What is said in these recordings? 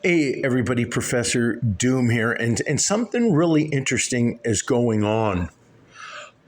Hey, everybody, Professor Doom here, and something really interesting is going on.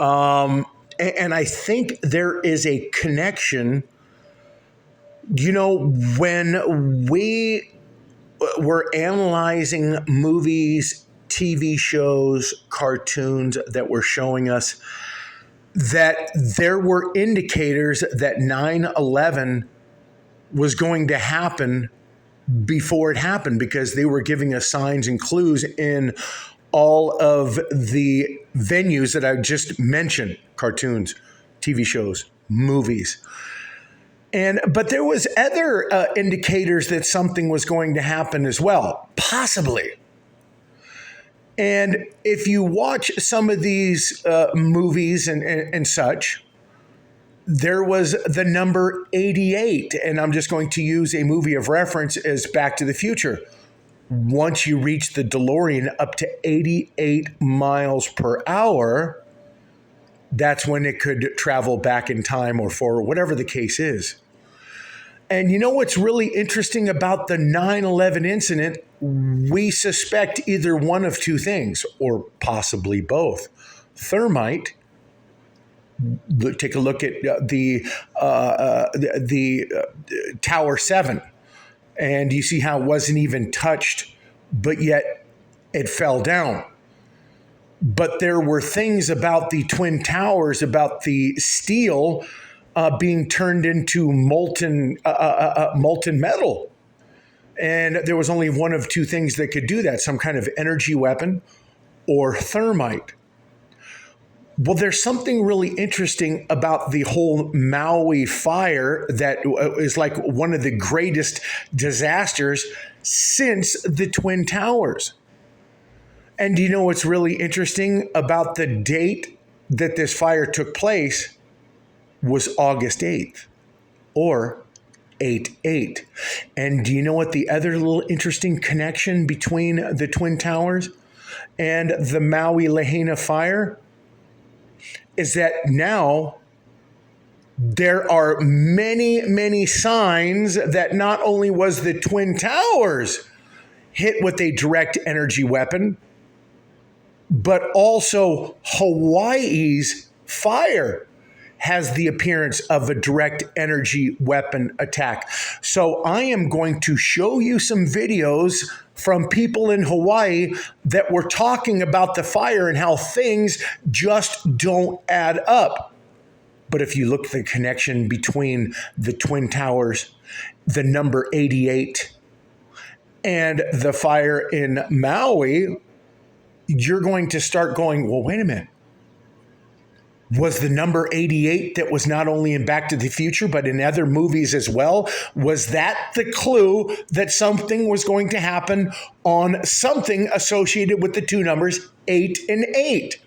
And I think there is a connection. When we were analyzing movies, TV shows, cartoons that were showing us that there were indicators that 9/11 was going to happen before it happened because they were giving us signs and clues in all of the venues that I just mentioned, cartoons, TV shows, movies. But there was other indicators that something was going to happen as well, possibly. And if you watch some of these movies and such, there was the number 88, and I'm just going to use a movie of reference as Back to the Future. Once you reach the DeLorean up to 88 miles per hour, that's when it could travel back in time or forward, whatever the case is. And you know what's really interesting about the 9/11 incident? We suspect either one of two things, or possibly both. Thermite. Take a look at the Tower 7, and you see how it wasn't even touched, but yet it fell down. But there were things about the Twin Towers, about the steel being turned into molten metal. And there was only one of two things that could do that, some kind of energy weapon or thermite. Well, there's something really interesting about the whole Maui fire that is like one of the greatest disasters since the Twin Towers. And do you know what's really interesting about the date that this fire took place was August 8th, or 8/8. And do you know what the other little interesting connection between the Twin Towers and the Maui Lahaina fire is that now there are many, many signs that not only was the Twin Towers hit with a direct energy weapon, but also Hawaii's fire has the appearance of a direct energy weapon attack. So I am going to show you some videos from people in Hawaii that were talking about the fire and how things just don't add up. But if you look at the connection between the Twin Towers, the number 88, and the fire in Maui, you're going to start going, well, wait a minute. Was the number 88 that was not only in Back to the Future, but in other movies as well? Was that the clue that something was going to happen on something associated with the two numbers 8 and 8?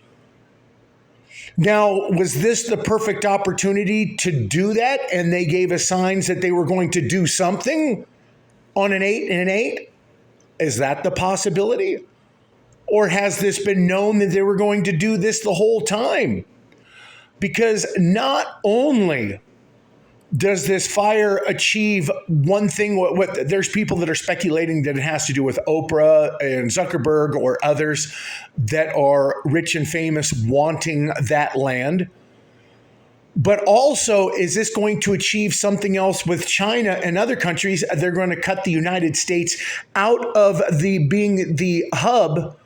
Now, was this the perfect opportunity to do that? And they gave us signs that they were going to do something on an 8 and an 8? Is that the possibility? Or has this been known that they were going to do this the whole time? Because not only does this fire achieve one thing, there's people that are speculating that it has to do with Oprah and Zuckerberg or others that are rich and famous wanting that land. But also, is this going to achieve something else with China and other countries? They're going to cut the United States out of being the hub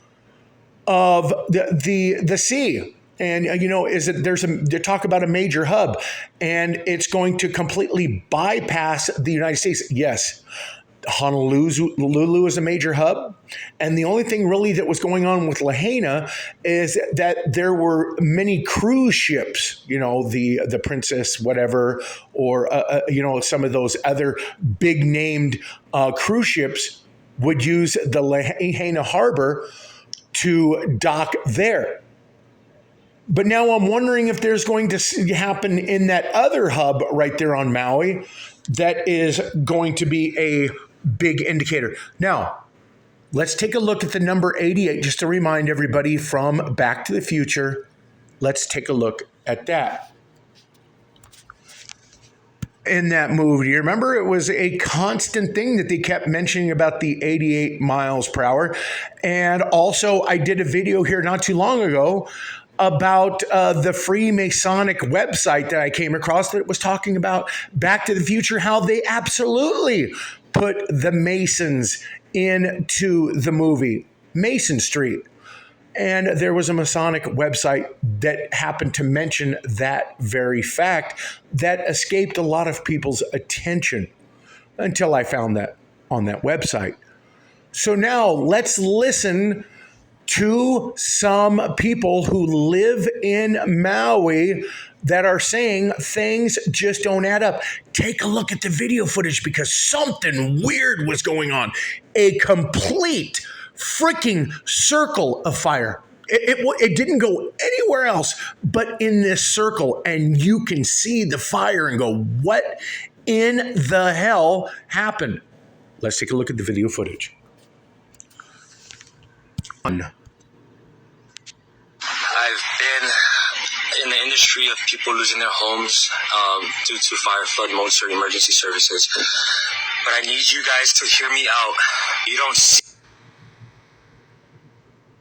of the sea. And, they talk about a major hub, and it's going to completely bypass the United States. Yes, Honolulu is a major hub. And the only thing really that was going on with Lahaina is that there were many cruise ships, the Princess, whatever, or, some of those other big named cruise ships would use the Lahaina harbor to dock there. But now I'm wondering if there's going to happen in that other hub right there on Maui that is going to be a big indicator. Now, let's take a look at the number 88, just to remind everybody from Back to the Future. Let's take a look at that. in that movie. You remember it was a constant thing that they kept mentioning about the 88 miles per hour. And also, I did a video here not too long ago about the Freemasonic website that I came across that was talking about Back to the Future, how they absolutely put the Masons into the movie Mason Street. And there was a Masonic website that happened to mention that very fact that escaped a lot of people's attention until I found that on that website. So now let's listen to some people who live in Maui that are saying things just don't add up. Take a look at the video footage because something weird was going on. A complete freaking circle of fire. It didn't go anywhere else but in this circle, and you can see the fire and go, what in the hell happened? Let's take a look at the video footage. I've been in the industry of people losing their homes due to fire, flood, modes, or emergency services. But I need you guys to hear me out. You don't see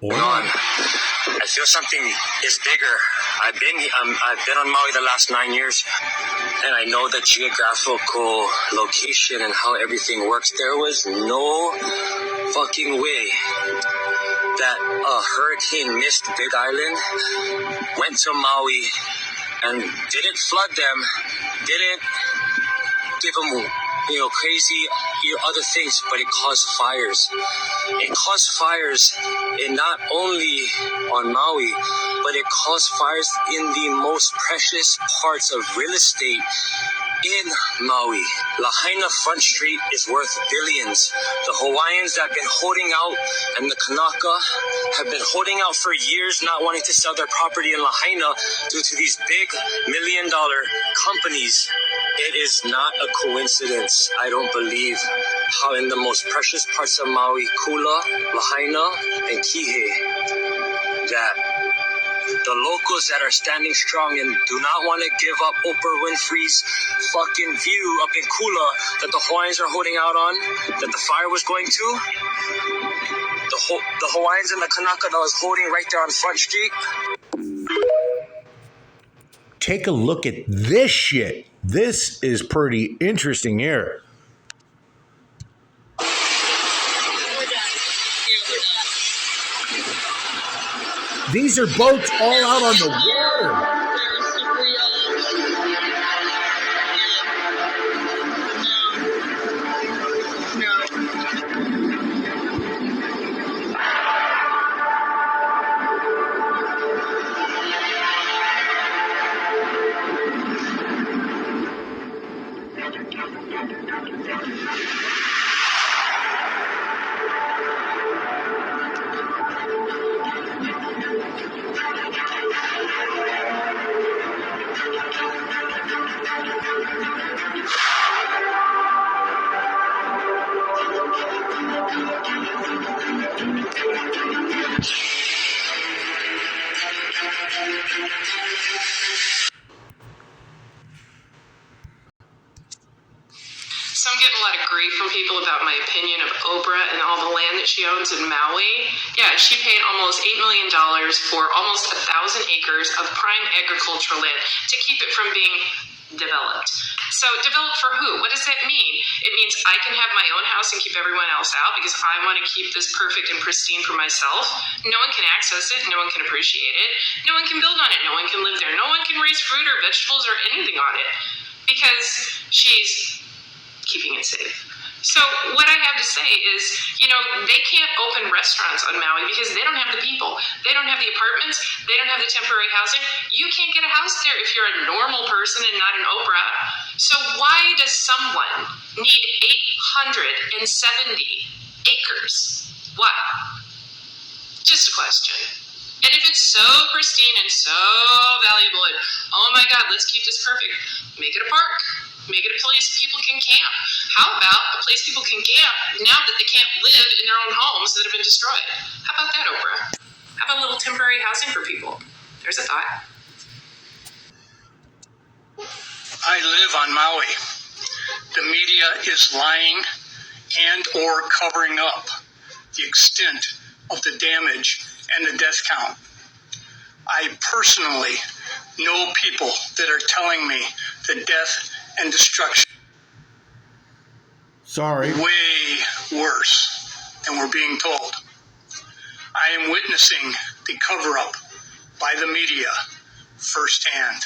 going on. I feel something is bigger. I've been on Maui the last 9 years, and I know the geographical location and how everything works. There was no fucking way that a hurricane missed Big Island, went to Maui, and didn't flood them, didn't give them, crazy, other things, but it caused fires. It caused fires in not only on Maui, but it caused fires in the most precious parts of real estate in Maui. Lahaina Front Street is worth billions. The Hawaiians that have been holding out and the Kanaka have been holding out for years, not wanting to sell their property in Lahaina due to these big $1 million companies. It is not a coincidence, I don't believe, how in the most precious parts of Maui, Kula, Lahaina, and Kihei, that the locals that are standing strong and do not want to give up Oprah Winfrey's fucking view up in Kula that the Hawaiians are holding out on, that the fire was going to, the Hawaiians and the Kanaka that was holding right there on Front Street. Take a look at this shit. This is pretty interesting here. These are boats all out on the water. So I'm getting a lot of grief from people about my opinion of Oprah and all the land that she owns in Maui. Yeah, she paid almost $8 million for almost 1,000 acres of prime agricultural land to keep it from being developed. So developed for who? What does that mean? It means I can have my own house and keep everyone else out because I want to keep this perfect and pristine for myself. No one can access it. No one can appreciate it. No one can build on it. No one can live there. No one can raise fruit or vegetables or anything on it because she's keeping it safe. So what I have to say is, they can't open restaurants on Maui because they don't have the people. They don't have the apartments. They don't have the temporary housing. You can't get a house there if you're a normal person and not an Oprah. So why does someone need 870 acres? Why? Just a question. And if it's so pristine and so valuable and, oh my God, let's keep this perfect, make it a park. Make it a place people can camp. How about a place people can camp now that they can't live in their own homes that have been destroyed? How about that, Oprah? How about a little temporary housing for people? There's a thought. I live on Maui. The media is lying and or covering up the extent of the damage and the death count. I personally know people that are telling me the death and destruction way worse than we're being told. I am witnessing the cover-up by the media firsthand.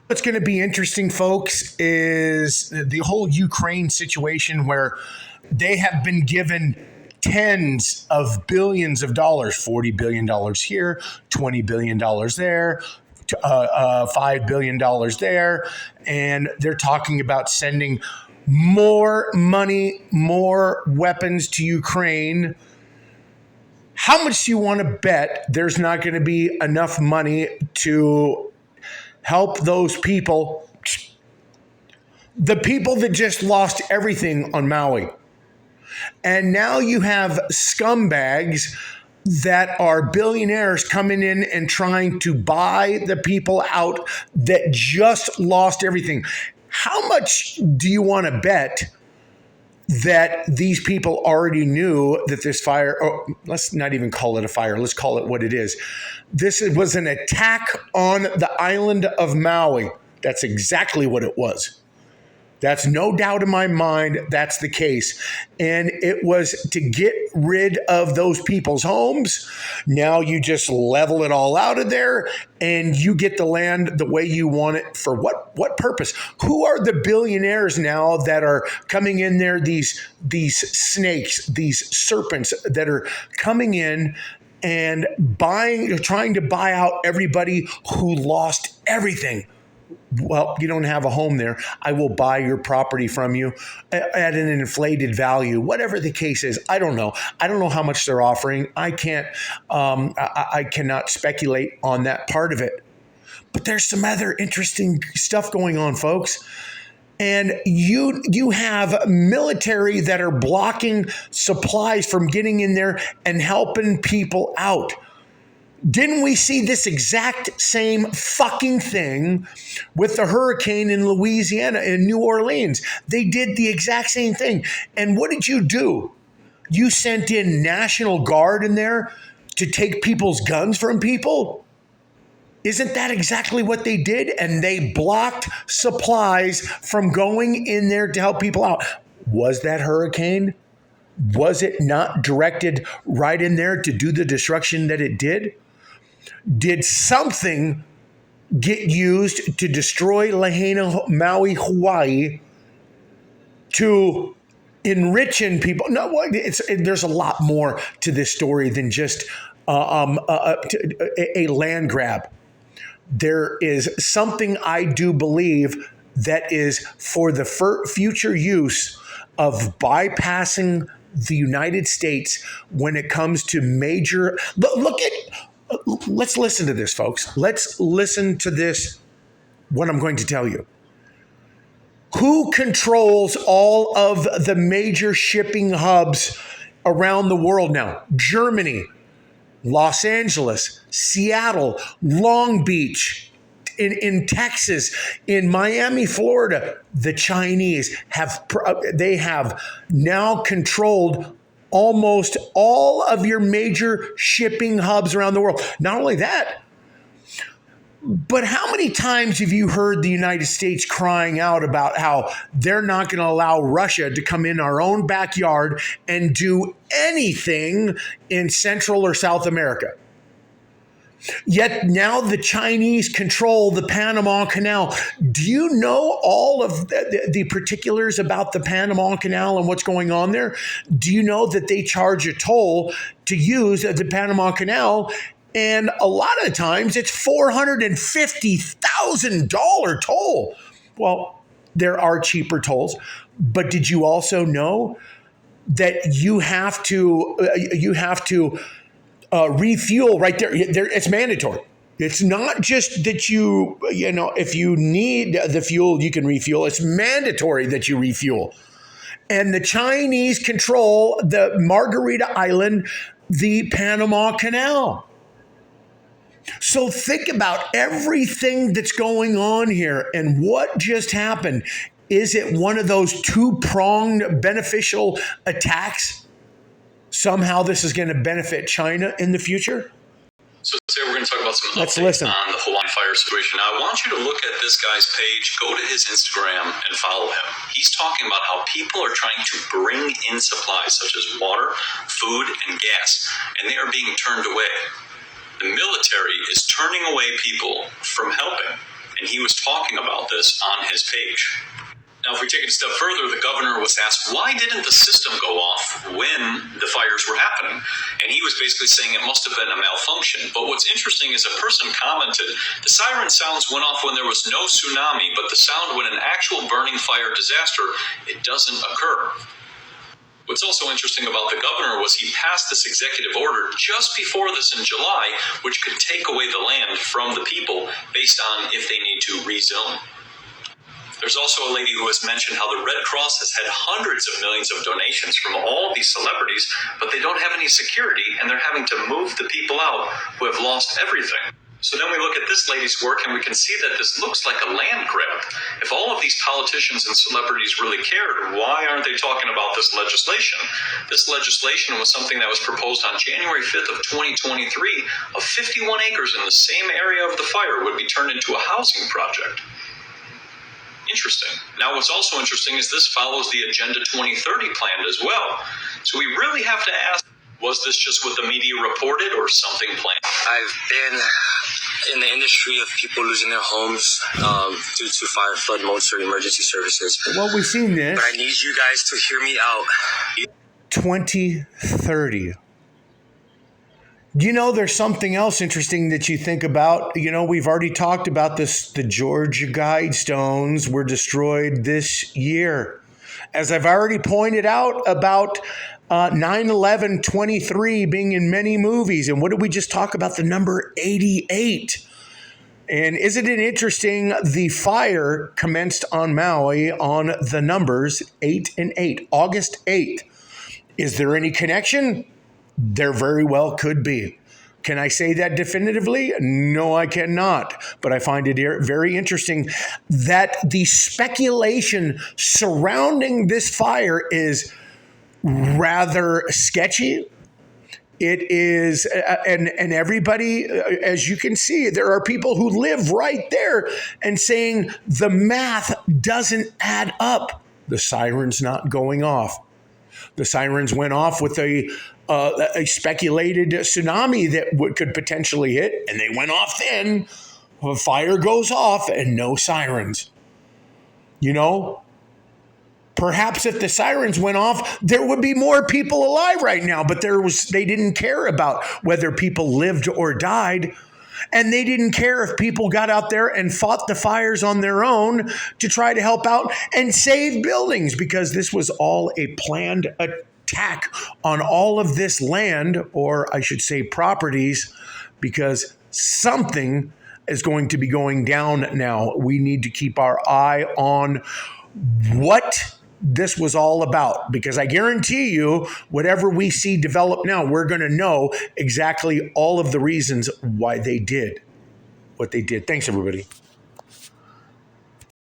What's going to be interesting, folks, is the whole Ukraine situation where they have been given tens of billions of dollars, $40 billion here, $20 billion there, $5 billion there. And they're talking about sending more money, more weapons to Ukraine. How much do you want to bet there's not going to be enough money to help those people, the people that just lost everything on Maui? And now you have scumbags that are billionaires coming in and trying to buy the people out that just lost everything. How much do you want to bet that these people already knew that this fire, or let's not even call it a fire, let's call it what it is. This was an attack on the island of Maui. That's exactly what it was. That's no doubt in my mind that's the case. And it was to get rid of those people's homes. Now you just level it all out of there and you get the land the way you want it. For what purpose? Who are the billionaires now that are coming in there, these snakes, these serpents that are coming in and trying to buy out everybody who lost everything? Well, you don't have a home there. I will buy your property from you at an inflated value, whatever the case is. I don't know. I don't know how much they're offering. I cannot speculate on that part of it. But there's some other interesting stuff going on, folks. And you have military that are blocking supplies from getting in there and helping people out. Didn't we see this exact same fucking thing with the hurricane in Louisiana, in New Orleans? They did the exact same thing. And what did you do? You sent in National Guard in there to take people's guns from people? Isn't that exactly what they did? And they blocked supplies from going in there to help people out. Was that hurricane? Was it not directed right in there to do the destruction that it did? Did something get used to destroy Lahaina, Maui, Hawaii to enriching people? No, there's a lot more to this story than just a land grab. There is something I do believe that is for the future use of bypassing the United States when it comes to major. Let's listen to this, folks. Let's listen to this, what I'm going to tell you. Who controls all of the major shipping hubs around the world now? Germany, Los Angeles, Seattle, Long Beach, in Texas, in Miami, Florida. The Chinese have now controlled almost all of your major shipping hubs around the world. Not only that, but how many times have you heard the United States crying out about how they're not going to allow Russia to come in our own backyard and do anything in Central or South America? Yet now the Chinese control the Panama Canal. Do you know all of the particulars about the Panama Canal and what's going on there? Do you know that they charge a toll to use the Panama Canal? And a lot of times it's $450,000 toll. Well, there are cheaper tolls, but did you also know that you have to refuel right there? It's mandatory. It's not just that if you need the fuel, you can refuel. It's mandatory that you refuel. And the Chinese control the Margarita Island, the Panama Canal. So think about everything that's going on here and what just happened. Is it one of those two-pronged beneficial attacks? Somehow this is going to benefit China in the future? So today we're going to talk about some Let's updates listen. on the Hawaii fire situation. Now, I want you to look at this guy's page, go to his Instagram, and follow him. He's talking about how people are trying to bring in supplies such as water, food, and gas, and they are being turned away. The military is turning away people from helping, and he was talking about this on his page. Now, if we take it a step further, the governor was asked, why didn't the system go off when the fires were happening? And he was basically saying it must have been a malfunction. But what's interesting is a person commented, the siren sounds went off when there was no tsunami, but the sound when an actual burning fire disaster, it doesn't occur. What's also interesting about the governor was he passed this executive order just before this in July, which could take away the land from the people based on if they need to rezone. There's also a lady who has mentioned how the Red Cross has had hundreds of millions of donations from all of these celebrities, but they don't have any security, and they're having to move the people out who have lost everything. So then we look at this lady's work, and we can see that this looks like a land grab. If all of these politicians and celebrities really cared, why aren't they talking about this legislation? This legislation was something that was proposed on January 5th of 2023 of 51 acres in the same area of the fire would be turned into a housing project. Interesting. Now, what's also interesting is this follows the Agenda 2030 plan as well. So we really have to ask, was this just what the media reported or something planned? I've been in the industry of people losing their homes due to fire, flood, modes, or emergency services. Well, we've seen this. But I need you guys to hear me out. 2030. You know, there's something else interesting that you think about. You know, we've already talked about this. The Georgia Guidestones were destroyed this year. As I've already pointed out about 9/11/23 being in many movies. And what did we just talk about? The number 88. And isn't it interesting? The fire commenced on Maui on the numbers 8 and 8, August 8th. Is there any connection? There very well could be. Can I say that definitively? No, I cannot. But I find it very interesting that the speculation surrounding this fire is rather sketchy. It is, and everybody, as you can see, there are people who live right there and saying the math doesn't add up. The siren's not going off. The sirens went off with a speculated tsunami that could potentially hit, and they went off then. A fire goes off and no sirens. You know, perhaps if the sirens went off, there would be more people alive right now, but they didn't care about whether people lived or died. And they didn't care if people got out there and fought the fires on their own to try to help out and save buildings, because this was all a planned attack on all of this land, or I should say properties, because something is going to be going down now. We need to keep our eye on what this was all about, because I guarantee you, whatever we see develop now, we're going to know exactly all of the reasons why they did what they did. Thanks, everybody.